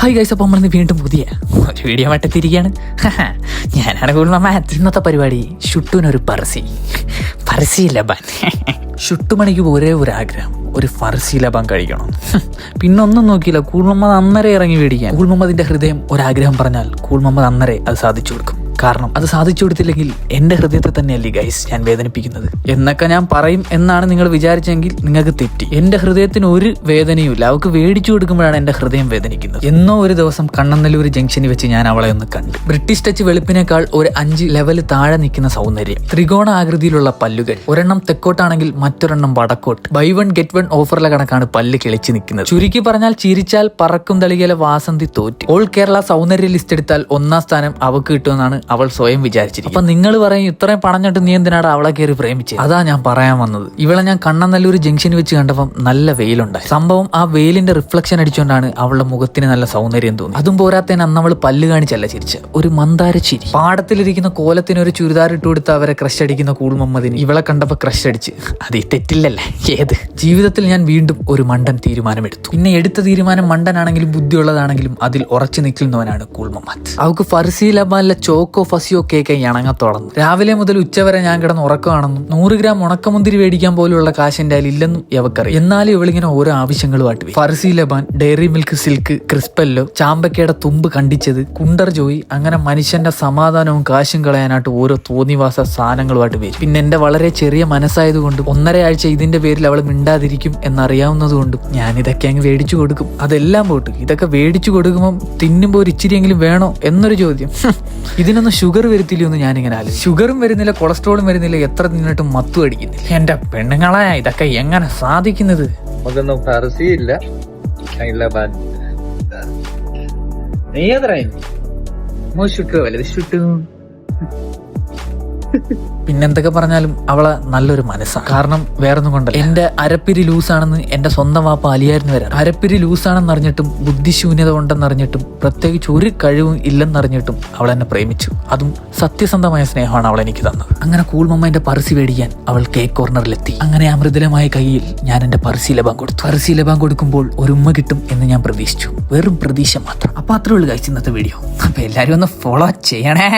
Hi guys, അപ്പോൾ നമ്മളിന്ന് വീണ്ടും പുതിയ ഒരു വീഡിയോ മട്ടെത്തിരിക്കുകയാണ്. ഞാനാണ് കൂൾമമ്മ. ഇന്നത്തെ പരിപാടി ഷുട്ടുവിനൊരു ഫർസി ലബാൻ. ഷുട്ടുമണിക്ക് ഒരേ ഒരു ആഗ്രഹം, ഒരു ഫർസി ലബാൻ കഴിക്കണം. പിന്നൊന്നും നോക്കിയില്ല, കൂൾമമ്മദ് അന്നേരം ഇറങ്ങി മേടിക്കാൻ. കൂൾമമ്മദിന്റെ ഹൃദയം ഒരാഗ്രഹം പറഞ്ഞാൽ കൂൾമമ്മദ് അന്നേരം അത് സാധിച്ചു കൊടുക്കും. കാരണം അത് സാധിച്ചു കൊടുത്തില്ലെങ്കിൽ എൻ്റെ ഹൃദയത്തെ തന്നെയല്ലേ ഗൈസ് ഞാൻ വേദനിപ്പിക്കുന്നത് എന്നൊക്കെ ഞാൻ പറയും എന്നാണ് നിങ്ങൾ വിചാരിച്ചെങ്കിൽ നിങ്ങൾക്ക് തെറ്റി. എൻ്റെ ഹൃദയത്തിന് ഒരു വേദനയും ഇല്ല. അവൾക്ക് മേടിച്ചു കൊടുക്കുമ്പോഴാണ് എൻ്റെ ഹൃദയം വേദനിക്കുന്നത്. എന്നോ ഒരു ദിവസം കണ്ണനല്ലൂർ ജംഗ്ഷനിൽ വെച്ച് ഞാൻ അവളെ ഒന്ന് കണ്ടു. ബ്രിട്ടീഷ് ടച്ച് വെളുപ്പിനേക്കാൾ ഒരു 5 ലെവൽ താഴെ നിൽക്കുന്ന സൗന്ദര്യം, ത്രികോണ ആകൃതിയിലുള്ള പല്ലുകൾ, ഒരെണ്ണം തെക്കോട്ടാണെങ്കിൽ മറ്റൊരെണ്ണം വടക്കോട്ട്, ബൈ 1 get 1 ഓഫറിലെ കണക്കാണ് പല്ല് കിളിച്ച് നിൽക്കുന്നത്. ചുരുക്കി പറഞ്ഞാൽ ചിരിച്ചാൽ പറക്കും തളികയിലെ വാസന്തി തോറ്റ്. ഓൾ കേരള സൗന്ദര്യ ലിസ്റ്റ് എടുത്താൽ 1ാം സ്ഥാനം അവൾക്ക് കിട്ടുമെന്നാണ് അവൾ സ്വയം വിചാരിച്ചിരിക്കും. അപ്പൊ നിങ്ങൾ പറയും, ഇത്രയും പണഞ്ഞിട്ട് നീ എന്തിനാണ് അവളെ കയറി പ്രേമിച്ചത്? അതാ ഞാൻ പറയാൻ വന്നത്. ഇവളെ ഞാൻ കണ്ണനല്ലൂർ ജംഗ്ഷനിൽ വെച്ച് കണ്ടപ്പം നല്ല വെയിലുണ്ടായി. സംഭവം ആ വെയിലിന്റെ റിഫ്ലക്ഷൻ അടിച്ചുകൊണ്ടാണ് അവളുടെ മുഖത്തിന് നല്ല സൗന്ദര്യം തോന്നി. അതും പോരാത്തതിന് അന്ന് അവള് പല്ല് കാണിച്ചല്ല ചിരിച്ച, ഒരു മന്ദാര ചിരി. പാടത്തിലിരിക്കുന്ന കോലത്തിന് ഒരു ചുരിദാർ ഇട്ട് കൊടുത്ത് അവരെ ക്രഷ് അടിക്കുന്ന കൂൾമമ്മദിന് ഇവളെ കണ്ടപ്പോ ക്രഷ് അടിച്ച്. അത് ഈ തെറ്റില്ലല്ലേ? ഏത് ജീവിതത്തിൽ ഞാൻ വീണ്ടും ഒരു മണ്ടൻ തീരുമാനമെടുത്തു. പിന്നെ എടുത്ത തീരുമാനം മണ്ടനാണെങ്കിലും ബുദ്ധിയുള്ളതാണെങ്കിലും അതിൽ ഉറച്ചു നിൽക്കുന്നവനാണ് കൂൾമമ്മദ്. അവൾക്ക് ഫർസി ലബാനിലെ ചോക്കോ ഫസിയോ കേക്ക് ഇണങ്ങത്തോളന്നു. രാവിലെ മുതൽ ഉച്ചവരെ ഞാൻ കിടന്ന് ഉറക്കമാണെന്നും 100 ഗ്രാം ഉണക്കമുന്തിരി മേടിക്കാൻ പോലുള്ള കാശ് എൻ്റെ കയ്യിൽ ഇല്ലെന്നും ഇവക്കറിയാം. എന്നാലും ഇവളിങ്ങനെ ഓരോ ആവശ്യങ്ങളുമായിട്ട് വരും. ഫർസി ലബാൻ, ഡയറി മിൽക്ക് സിൽക്ക്, ക്രിസ്പെല്ലോ, ചാമ്പക്കയുടെ തുമ്പ് കണ്ടിച്ചത്, കുണ്ടർ ജോയി, അങ്ങനെ മനുഷ്യന്റെ സമാധാനവും കാശും കളയാനായിട്ട് ഓരോ തോന്നിവാസ സാധനങ്ങളുമായിട്ട് വരും. പിന്നെ എന്റെ വളരെ ചെറിയ മനസ്സായതുകൊണ്ടും 1.5 ആഴ്ച ഇതിന്റെ പേരിൽ അവൾ മിണ്ടാതിരിക്കും എന്നറിയാവുന്നതുകൊണ്ടും ഞാൻ ഇതൊക്കെ അങ്ങ് മേടിച്ചു കൊടുക്കും. അതെല്ലാം പോട്ട് ഇതൊക്കെ മേടിച്ചു കൊടുക്കുമ്പോൾ തിന്നുമ്പോൾ ഒരു ഇച്ചിരിയെങ്കിലും വേണോ എന്നൊരു ചോദ്യം. ഇതിനൊന്നും ഷുഗർ വരുത്തില്ലെന്ന് ഞാനിങ്ങനെ ആലോചിച്ചു. ഷുഗറും വരുന്നില്ല, കൊളസ്ട്രോളും വരുന്നില്ല, എത്ര തിന്നിട്ടും മത്തും അടിക്കുന്നില്ല. എന്റെ പെണ്ണുങ്ങളെ ഇതൊക്കെ എങ്ങനെ സാധിക്കുന്നത്? നമുക്കൊന്നും ഫർസിയില്ല. നീ എത്ര ഷുട്ടു വലുത് ഷുട്ടു. പിന്നെന്തൊക്കെ പറഞ്ഞാലും അവളെ നല്ലൊരു മനസ്സാണ്. കാരണം വേറൊന്നും കൊണ്ടല്ല, എന്റെ അരപ്പിരി ലൂസാണെന്ന് എന്റെ സ്വന്തം വാപ്പ അലിയായിരുന്നു വരാം. അരപ്പിരി ലൂസാണെന്നറിഞ്ഞിട്ടും ബുദ്ധിശൂന്യത കൊണ്ടെന്നറിഞ്ഞിട്ടും പ്രത്യേകിച്ച് ഒരു കഴിവും ഇല്ലെന്നറിഞ്ഞിട്ടും അവൾ എന്നെ പ്രേമിച്ചു. അതും സത്യസന്ധമായ സ്നേഹമാണ് അവൾ എനിക്ക് തന്നത്. അങ്ങനെ കൂൾമമ്മ എന്റെ പർസി മേടിക്കാൻ അവൾ കേക്ക് കോർണറിലെത്തി. അങ്ങനെ ആ മൃദുലമായ കയ്യിൽ ഞാൻ എന്റെ പർസി ലബാൻ കൊടുത്തു. പർസി ലബാൻ കൊടുക്കുമ്പോൾ ഒരു ഉമ്മ കിട്ടും എന്ന് ഞാൻ പ്രതീക്ഷിച്ചു. വെറും പ്രതീക്ഷ മാത്രം. അപ്പൊ അത്രേ ഉള്ളൂ ഗൈസ് ഇന്നത്തെ വീഡിയോ. അപ്പൊ എല്ലാരും ഒന്ന് ഫോളോ ചെയ്യണേ.